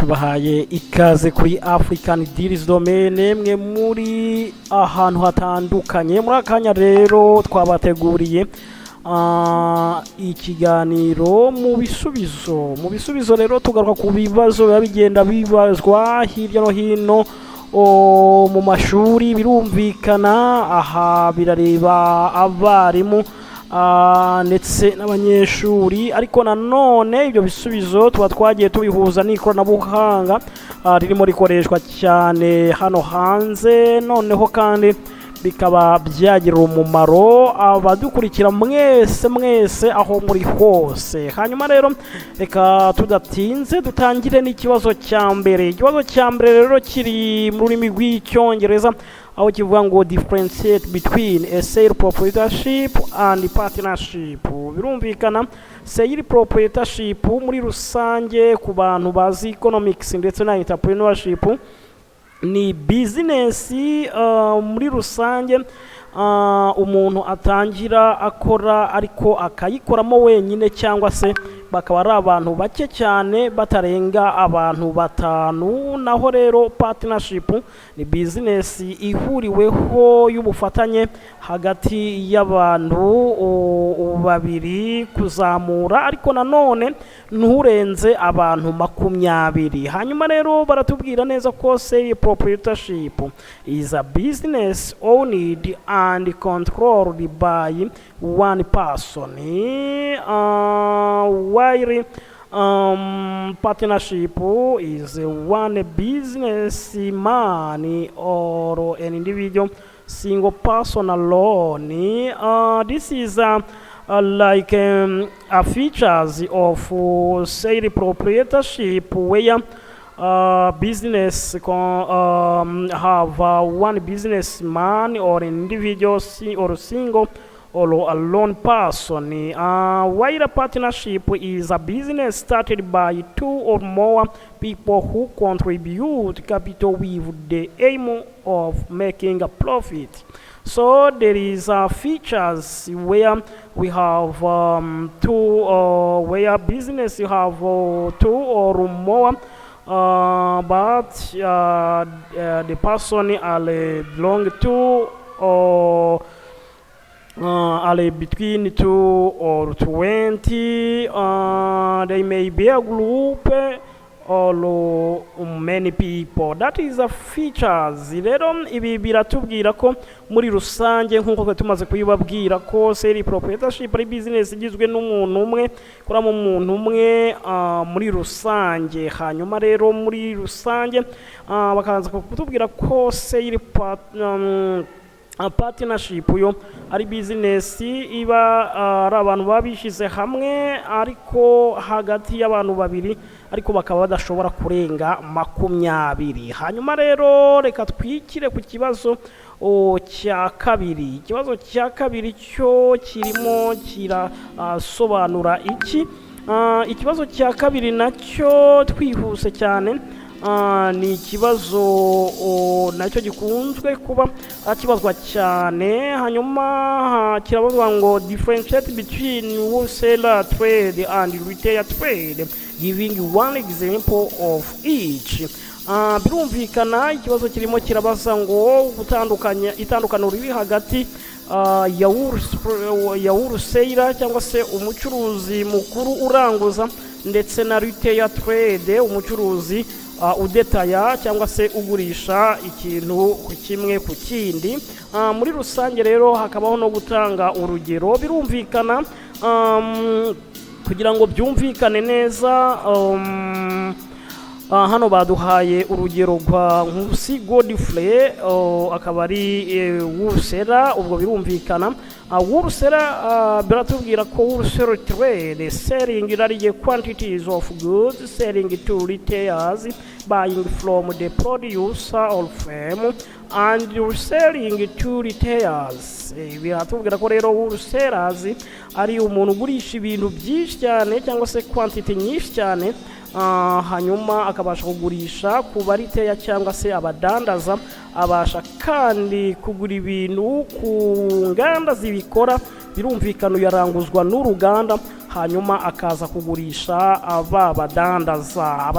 tubahaye ikaze kuri African Deals Domain mwe muri ahantu hatandukanye. Muri akanya rero twabateguriye ikiganiro mu bisubizo rero tugaruka ku bibazo biba bigenda bibazwa hirya no hino mu mashuri. Birumvikana aha birareba abarimu ndetse n'abanyeshuri, ariko nanone ibyo bisubizo tuba twagiye tubihuza n'ikoranabuhanga ririmo rikoreshwa cyane hano hanze, noneho kandi bikaba byagira umumaro abadukurikira mwese aho muri hose. Hanyuma rero reka tudatinze dutangire n'ikibazo cya mbere. Ikibazo cya mbere rero kiri mu rurimi rw'icyongereza, aho kivuga ngo differentiate between a sale proprietorship and partnership. Birumvikana sale proprietorship muri rusange ku bantu bazi economics ndetse na entrepreneurship ni business muri rusange umuntu atangira akora ariko akayikoramo wenyine, cyangwa se bakaba ari abantu bake cyane batarenga abantu batanu. Naho rero partnership ni business ihuriweho y'ubufatanye hagati y'abantu babiri kuzamura, ariko nanone nturenze abantu 20. Hanyuma rero baratubwira neza ko sale proprietorship is a business owned and controlled by one person, while partnership is one businessman or an individual single person alone. This is like a features of sale proprietorship, where business have one businessman or an individual or single or a lone person, while a partnership is a business started by two or more people who contribute capital with the aim of making a profit. So there is features where we have where business you have two or more, but the person belong to or are between 2 or 20. They may be a group or many people. That is a features. Rero ibi biratubwira ko muri rusange nkuko tumaze kuyibabwira ko sale proprietorship ari business igizwe n'umuntu umwe, kuramo umuntu umwe muri rusange. Hanyuma rero muri rusange bakaanza kutubwira ko sale partnership yo ari business iba ari abantu babishize hamwe, ariko hagati y'abantu babiri, ariko bakaba badashobora kurenga 20. Hanyuma rero reka twikire ku kibazo cya kabiri. Ikibazo cya kabiri cyo kirimo kirasobanura iki? Ikibazo cya kabiri nacyo twihuse cyane, ni ikibazo nacyo gikunzwe kuba kibazwa cyane. Hanyuma kirabazwa ngo differentiate between wholesale trade and retail trade, giving one example of each. Birumvikana ikibazo kirimo kirabaza ngo itandukano riri hagati ya wholesale cyangwa se umucuruzi mukuru uranguza, ndetse na retail trade umucuruzi udetaya cyangwa se ugurisha ikintu kimwe ku kindi. Muri rusange rero hakabaho no gutanga urugero. Birumvikana kugira ngo byumvikane neza, hano baduhaye urugero rwa Nkusi Godfrey, akaba ari wurusera. Ubwo birumvikana wurusera biratubwira ko wurusera trade selling large quantities of goods, selling to retailers, buying from the producer or firm and selling to retailers. Biratubwira ko rero wuruserazi ari umuntu ugurisha ibintu byinshi cyane cyangwa se quantity nyinshi cyane, hanyuma akabasha kugurisha ku bariteya cyangwa se abadandaza, abasha kandi kugura ibintu ku nganda zibikora. Birumvikana yaranguzwa n'uruganda, hanyuma akaza kugurisha abadandaza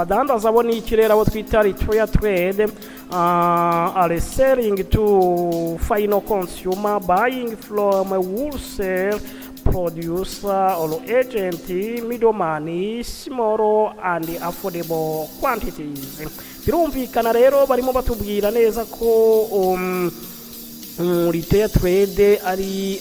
bo ni iki rero abo twita retail trade are selling to final consumer, buying from a wholesale producer or agent, middleman, small and affordable quantities. Birumvikana rero barimo batubwira neza ko retail trade ari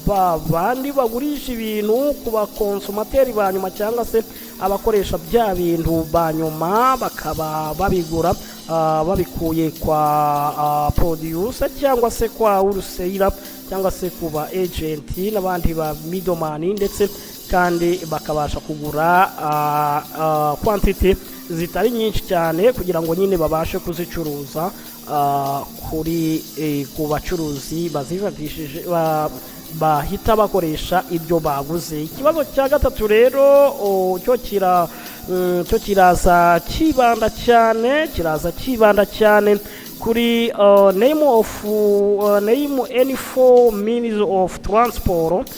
babandi bagurisha ibintu ku bakonsumateri ba nyuma cyangwa se abakoresha bya bintu ba nyuma bakaba babigura babikuye kwa producer cyangwa se kwa wholesale cyangwa se kuba agent n'abandi ba middleman, ndetse kandi bakabasha kugura quantity zitari nyinshi cyane kugira ngo nyine babashe kuzicuruza kuri ku bacuruzi bazifashishije bahita bakoresha ibyo baguze. Ikibazo cya gatatu rero cyo kiraza kibanda cyane kuri name any four means of transport.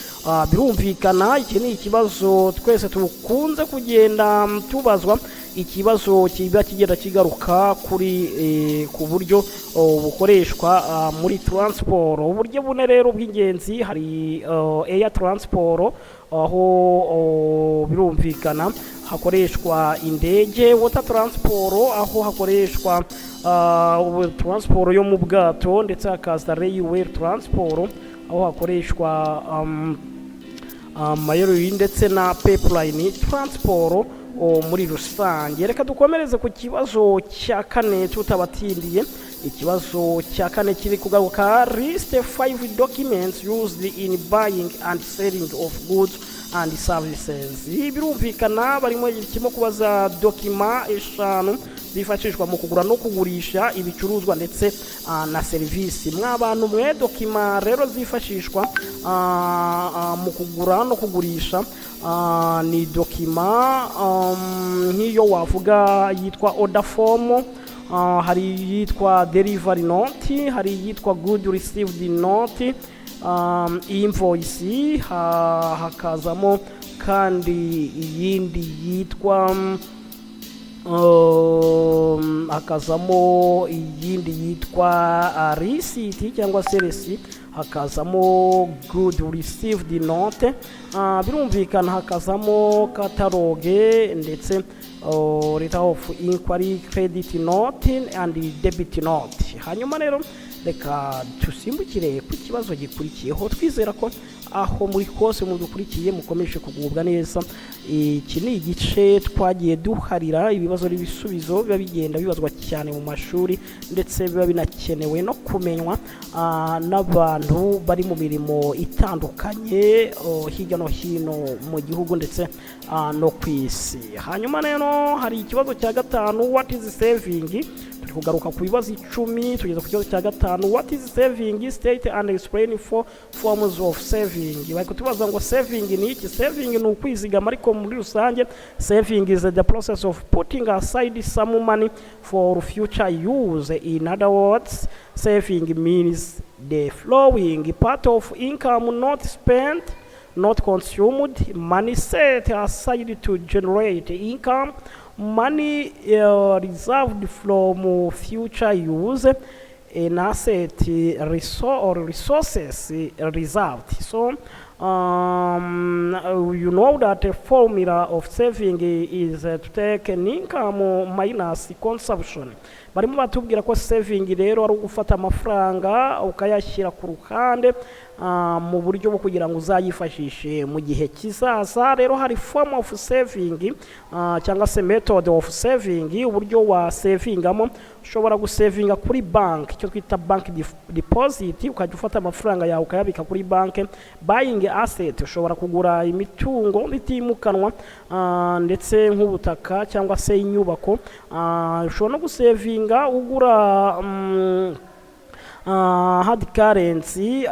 Birumvikana iki ni ikibazo twese tukunze kugenda tubazwa, ikibazo kiba kigenda kigaruka kuri ku buryo bukoreshwa muri transport. Uburyo bune rero bw'ingenzi hari air transport, aho birumvikana hakoreshwa indege, water transport aho hakoreshwa transport yo mu bwato, ndetse hakaza railway transport aho hakoreshwa amayeri ndetse na pipeline transport muri rusange. Reka dukomereze ku kibazo cya kane tutabatindiye. Ikibazo cya kane kiri kugaruka list 5 documents used in buying and selling of goods and services. Birumvikana barimo kirimo kubaza document 5 zifashishwa mu kugura no kugurisha ibicuruzwa ndetse na serivisi. Mwabantu mwe document rero zifashishwa mu kugura no kugurisha ni document nk'iyo wavuga yitwa order form, hari yitwa delivery note, hari yitwa good received note, invoice, hakazamo kandi iyindi yitwa hakazamo iyindi yitwa receipt cyangwa se receipt, hakazamo good received note, birumvikana hakazamo catalogue, ndetse letter of inquiry, credit note and debit note. Hanyuma rero reka tusimbukire ku kibazo gikurikiyeho, twizera ko aho muri kose mu dukurikiye mukomeje kugubwa neza. Iki ni igice twagiye duharira ibibazo n'ibisubizo biba bigenda bibazwa cyane mu mashuri, ndetse biba binakenewe no kumenywa n'abantu bari mu mirimo itandukanye hirya no hino mu gihugu ndetse no ku isi. Hanyuma rero hari ikibazo cya gatanu, what is saving? Turi kugaruka ku bibazo 10 tugeze ku kibazo cya gatanu, what is saving? State and explain 4 forms of saving. Bari kutubaza ngo saving ni iki? Saving ni ukwizigama, ariko muri rusange saving is the process of putting aside some money for future use. In other words, saving means the flowing part of income not spent, not consumed, money set aside to generate income, money reserved from future use, an asset resources reserved. So you know that a formula of saving is to take an income minus consumption. Barimo batubwira ko saving rero ari ugufata amafaranga ukayashyira ku ruhande mu buryo bwo kugira ngo uzayifashishe mu gihe kizaza. Rero hari form of saving cyangwa se method of saving, uburyo wa savingamo. Ushobora gusavinga kuri bank, icyo twita bank deposit, ukajya ufata amafaranga yawe ukayabika kuri bank. Buying asset, ushobora kugura imitungo itimukanwa ndetse nk'ubutaka cyangwa se inyubako. Ushobora no gusavinga ugura hard currency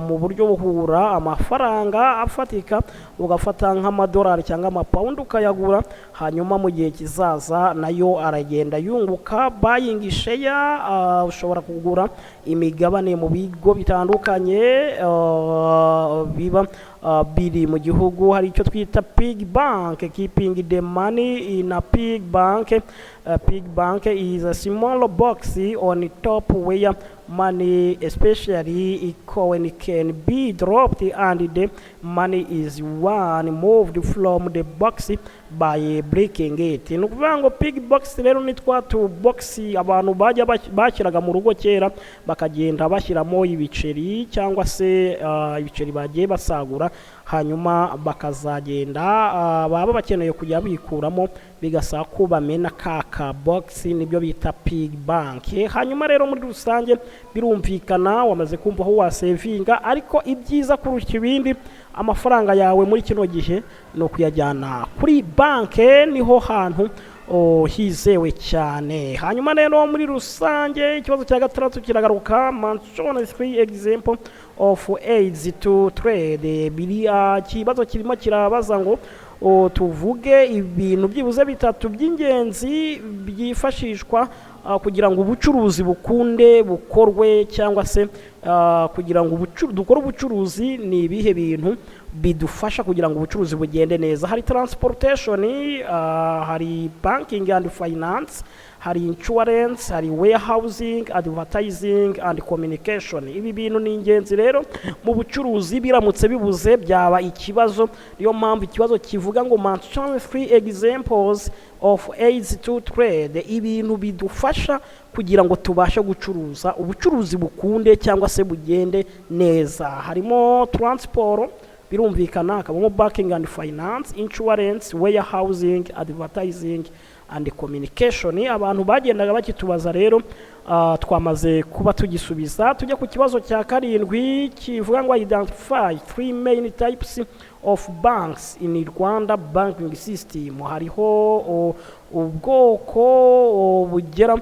mu buryo bwo kugura amafaranga afatika ugafata nk'amadolari cyangwa amapawundi ukayagura, hanyuma mu gihe kizaza nayo aragenda yunguka. Buying share, ushobora kugura imigabane mu bigo bitandukanye biba biri mu gihugu. Hari icyo twita pig bank, keeping the money in a pig bank. Pig bank is a small box on top where money, especially coin, can be dropped, and the money is one moved from the box by breaking it. Ni ukuvuga ngo pig box rero ni twa tu box abantu bajya bashyiraga mu rugo kera, bakagenda bashyiramo ibiceri cyangwa se ibiceri bagiye basagura, hanyuma bakazagenda baba bakeneye kujya bikuramo, bigasaba ko bamena ka box, nibyo bita pig bank. Hanyuma rero muri rusange birumvikana wamaze kumva aho wasevinga, ariko ibyiza kurusha ibindi amafaranga yawe muri kino gihe no kuyajyana kuri banke, niho hantu hizewe cyane. Hanyuma rero muri rusange ikibazo cya gatandatu kiragaruka, mention 3 example of aids to trade. Biriya kibazo kirimo kirabaza ngo tuvuge ibintu byibuze bitatu by'ingenzi byifashishwa kugira ngo ubucuruzi bukunde bukorwe, cyangwa se kugira ngo dukore ubucuruzi ni ibihe bintu bidufasha kugira ngo ubucuruzi bugende neza. Hari transportation, hari banking and finance, hari insurance, hari warehousing, advertising and communication. Ibi bintu ni ingenzi rero mu bucuruzi, biramutse bibuze byaba ikibazo. Niyo mpamvu ikibazo kivuga ngo mention 3 examples of aids to trade, ibintu bidufasha kugira ngo tubashe gucuruza, ubucuruzi bukunde cyangwa se bugende neza. Harimo transport, birumvikana, hakabamo banking and finance, insurance, warehousing, advertising and communication. Abantu bagendaga bakitubaza rero twamaze kuba tugisubiza. Tujya ku kibazo cya karindwi kivuga ngo identify 3 main types of banks in Rwanda banking system. Hariho ubwoko bugera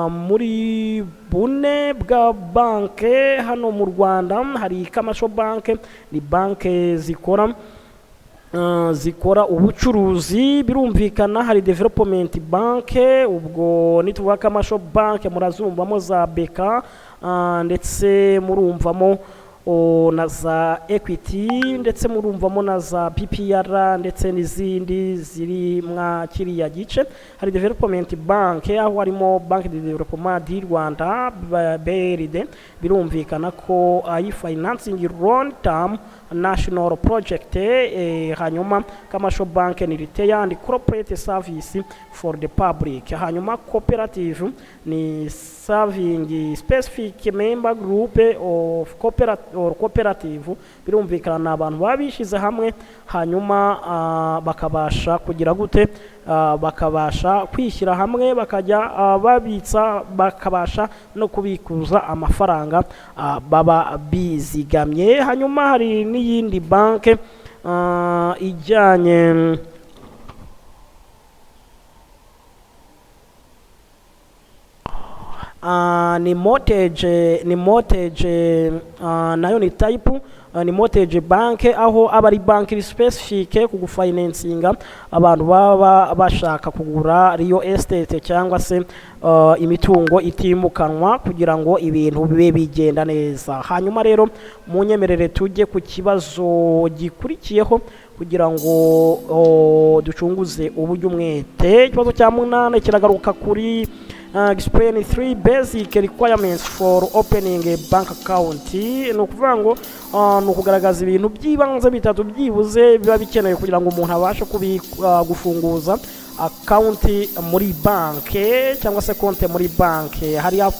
muri bune bwa banke hano mu Rwanda. Hari commercial bank, ni banke zikora ubucuruzi, birumvikana. Hari development bank, ubwo nituvuga commercial bank murazumvamo za beka, ndetse murumvamo na za equity, ndetse murumvamo na za PPR, ndetse n'izindi ziri mwa kiriya gice. Hari development bank, aho harimo bank de development du Rwanda BRD, birumvikana ko ayi financing long term national project. Hanyuma commercial bank ni retail and corporate service for the public. Hanyuma cooperative ni serving specific member group of cooperative, birumvikana abantu babishize hamwe, hanyuma bakabasha kugira gute, bakabasha kwishyira hamwe, bakajya babitsa, bakabasha no kubikuza amafaranga baba bizigamye. Hanyuma hari n'iyindi banke ijyanye ni mortgage, nayo ni type, ni mortgage bank, aho aba ari bank specific ku gufinancinga abantu baba bashaka kugura real estate cyangwa se imitungo itimukanwa kugira ngo ibintu bibe bigenda neza. Hanyuma rero munyemerere tujye ku kibazo gikurikiyeho kugira ngo ducunguze uburyo umwete. Ikibazo cya 8 kiragaruka kuri explain 3 basic requirements for opening a bank account. Ni ukuvuga ngo ni ukugaragaza ibintu by'ibanze bitatu byibuze biba bikenewe kugira ngo umuntu abashe gufunguza account muri banke cyangwa se konte muri banke. Hari a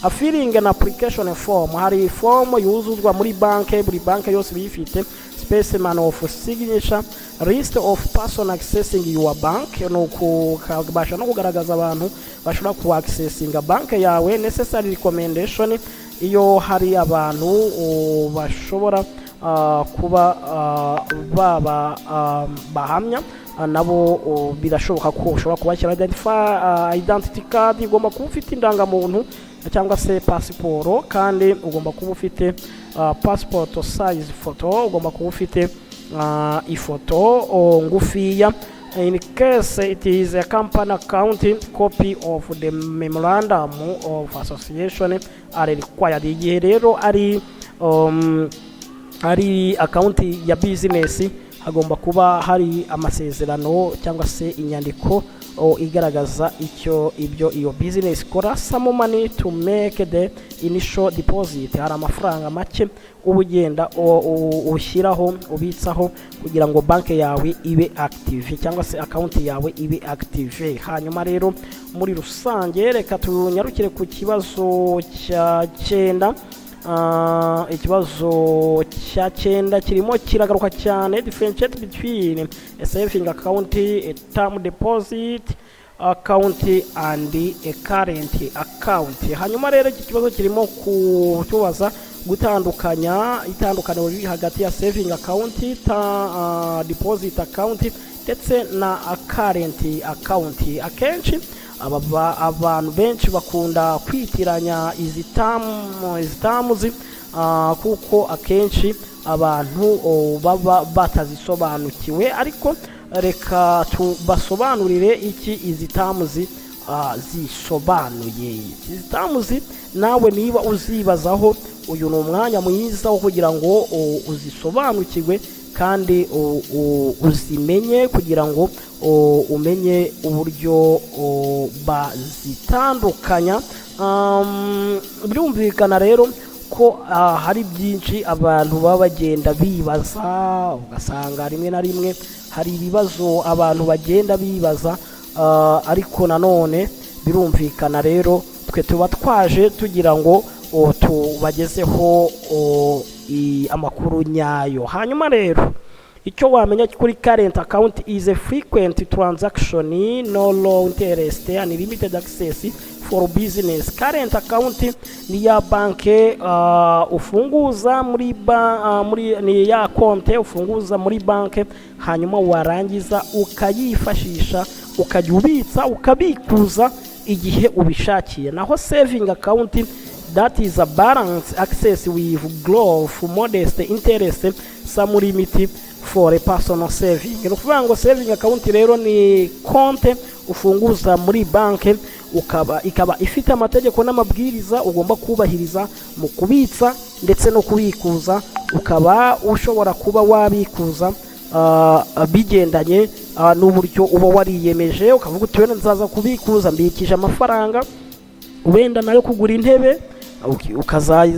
filling an application form, hari form yuzuzwa muri banke, buri banke yose bifite specimen of signature, list of person accessing your bank, no kubasha no kugaragaza abantu bashobora ku accessinga banke yawe, necessary recommendation, iyo hari abantu bashobora kuba baba bahamya nabo birashoboka ko ushobora kubashyira identity card. Ugomba kuba ufite indangamuntu cyangwa se pasiporo, kandi ugomba kuba ufite passport size photo, ugomba kuba ufite ifoto ngufiya. In case it is a company account, copy of the memorandum of association are required. Igihe rero ari account ya business, hagomba kuba hari amasezerano cyangwa se inyandiko igaragaza ibyo iyo business ikora. Some money to make the initial deposit, hari amafaranga make ubugenda ushyiraho ubitsaho kugira ngo banke yawe ibe active cyangwa se account yawe ibe active. Hanyuma rero muri rusange reka tunyarukire ku kibazo cya 9. Ikibazo cya 9 kirimo kiragaruka cyane, differentiate between a saving account, a term deposit account and a current account. Hanyuma rero iki kibazo kirimo kutubaza gutandukanya itandukaniro riri hagati ya saving account, deposit account ndetse na current account. Akenshi abantu benshi bakunda kwitiranya izi terms kuko akenshi abantu baba batazisobanukiwe, ariko reka tubasobanurire iki izi terms zisobanuye. Izi terms nawe niba uzibazaho, uyu ni umwanya mwiza wo kugira ngo uzisobanukirwe kandi uzimenye kugira ngo umenye uburyo bazitandukanya. Birumvikana rero ko hari byinshi abantu baba bagenda bibaza, ugasanga rimwe na rimwe hari ibibazo abantu bagenda bibaza, ariko nanone birumvikana rero twe tuba twaje tugira ngo tubagezeho amakuru nyayo. Hanyuma rero icyo wamenya kuri current account is a frequent transaction, no low interest and limited access for business. Current account ni ya banke ufunguza ni ya konte ufunguza muri banke, hanyuma warangiza ukayifashisha ukajya ubitsa ukabikuza igihe ubishakiye. Naho saving account, that is a balance access with growth, modest interest, some limit for a personal saving. Nukuvuga ngo saving account rero ni konte ufunguza muri banke, ikaba ifite amategeko n'amabwiriza ugomba kubahiriza mu kubitsa ndetse no kubikuza. Ukaba ushobora kuba wabikuza bigendanye n'uburyo uba wariyemeje, ukavuga uti wenda nzaza kubikuza mbikije amafaranga wenda nayo kugura intebe,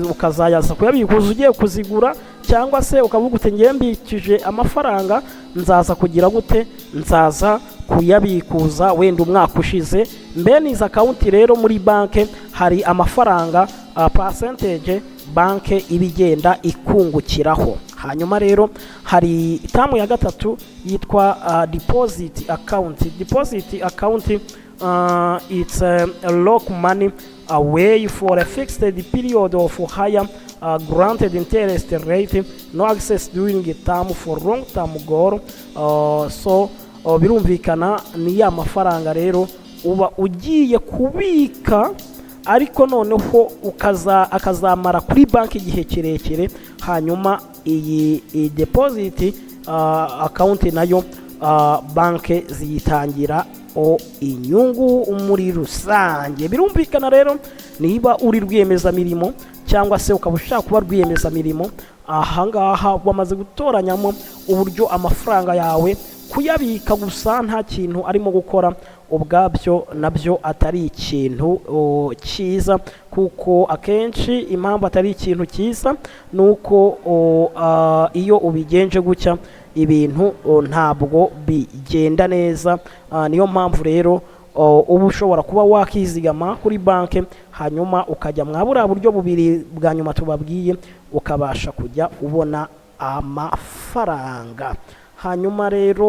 ukazayaza kuyabikuza ugiye kuzigura, cyangwa se ukavuga uti ngiye mbikije amafaranga nzaza kugira gute, nzaza kuyabikuza wenda umwaka ushize. Mbene izi account rero muri banke hari amafaranga percentage banke ibigenda ikungukiraho. Hanyuma rero hari itamu ya gatatu yitwa deposit account. Deposit account it's a lock money away for a fixed period of higher granted interest rate, no access during a term for long term goal. So birumvikana ni ya mafaranga rero uba ugiye kubika, ariko noneho akazamara kuri banki igihe kirekire. Hanyuma iyi deposit account nayo banke ziyitangira inyungu muri rusange. Birumvikana rero niba uri rwiyemeza mirimo cyangwa se ukaba ushaka kuba rwiyemeza mirimo, ahangaha wamaze gutoranyamo uburyo amafaranga yawe kuyabika gusa nta kintu arimo gukora, ubwabyo nabyo atari ikintu cyiza, kuko akenshi impamvu atari ikintu cyiza nuko iyo ubigenje gutya ibintu ntabwo bigenda neza. Niyo mpamvu rero ubu ushobora kuba wakizigama kuri banke, hanyuma ukajya mwabura buryo bubiri bwa nyuma tubabwiye, ukabasha kujya ubona amafaranga. Hanyuma rero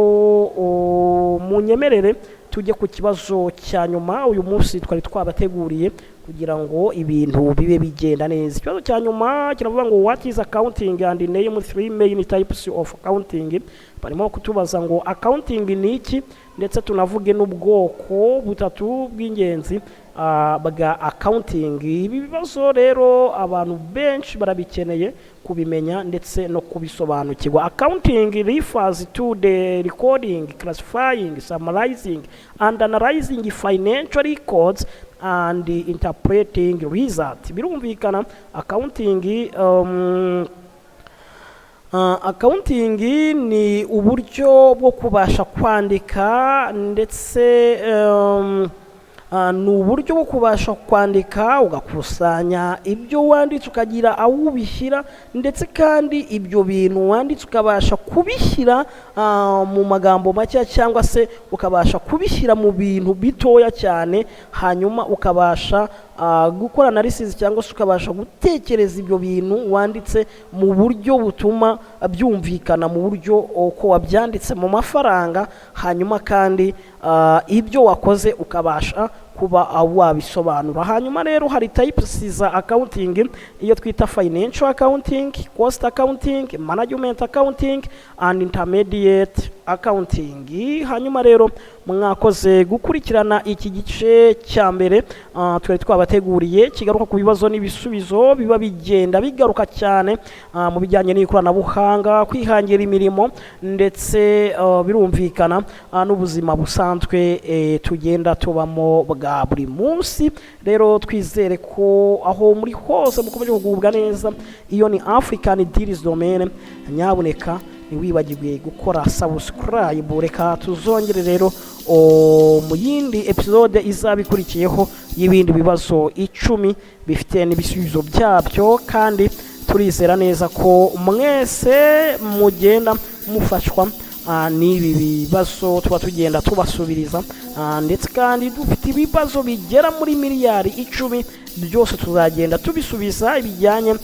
munyemerere tujye ku kibazo cya nyuma uyu munsi twari twabateguriye kugira ngo ibintu bibe bigenda neza. Ikibazo cya nyuma kiravuga ngo what is accounting and name 3 main types of accounting. Barimo kutubaza ngo accounting ni iki, ndetse tunavuge n'ubwoko butatu bw'ingenzi bwa accounting. Ibi bibazo rero abantu benshi barabikeneye kubimenya ndetse no kubisobanukirwa. Accounting refers to the recording, classifying, summarizing and analyzing financial records and interpreting results. Birumvikana accounting ni uburyo bwo kubasha kwandika ndetse ni uburyo bwo kubasha kwandika ugakusanya ibyo wanditse ukagira aho ubishyira ndetse kandi ibyo bintu wanditse ukabasha kubishyira mu magambo make cyangwa se ukabasha kubishyira mu bintu bitoya cyane, hanyuma ukabasha gukora analysis cyangwa se ukabasha gutekereza ibyo bintu wanditse mu buryo butuma byumvikana mu buryo uko wabyanditse mu mafaranga, hanyuma kandi ibyo wakoze ukabasha kuba wabisobanura. Hanyuma rero hari types za accounting, iyo twita financial accounting, cost accounting, management accounting and intermediate accounting. Hanyuma rero mwakoze gukurikirana iki gice cya mbere twari twabateguriye kigaruka ku bibazo n'ibisubizo biba bigenda bigaruka cyane mu bijyanye n'ikoranabuhanga, kwihangira imirimo ndetse birumvikana n'ubuzima busanzwe tugenda tubamo bwa buri munsi. Rero twizere ko aho muri hose mukomeje kugubwa neza. Iyo ni African Deals Domain, nyabuneka ntiwibagirwe gukora subscribe. Reka tuzongere rero mu yindi episode izabikurikiyeho y'ibindi bibazo 10 bifite n'ibisubizo byabyo, kandi turizera neza ko mwese mugenda mufashwa n'ibi bibazo tuba tugenda tubasubiriza, ndetse kandi dufite ibibazo bigera muri miliyari 10 byose tuzagenda tubisubiza ibijyanye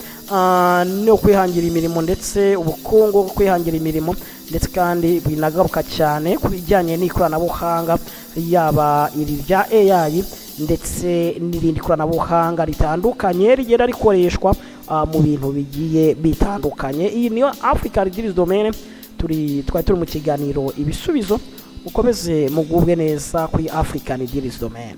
no kwihangira imirimo ndetse ubukungu bwo kwihangira imirimo, ndetse kandi binagaruka cyane ku bijyanye n'ikoranabuhanga, yaba iri rya AI ndetse n'irindi koranabuhanga ritandukanye rigenda rikoreshwa mu bintu bigiye bitandukanye. Iyi niyo African Deals Domain, twari turi mu kiganiro ibisubizo. Mukomeze mugubwe neza kuri African Deals Domain.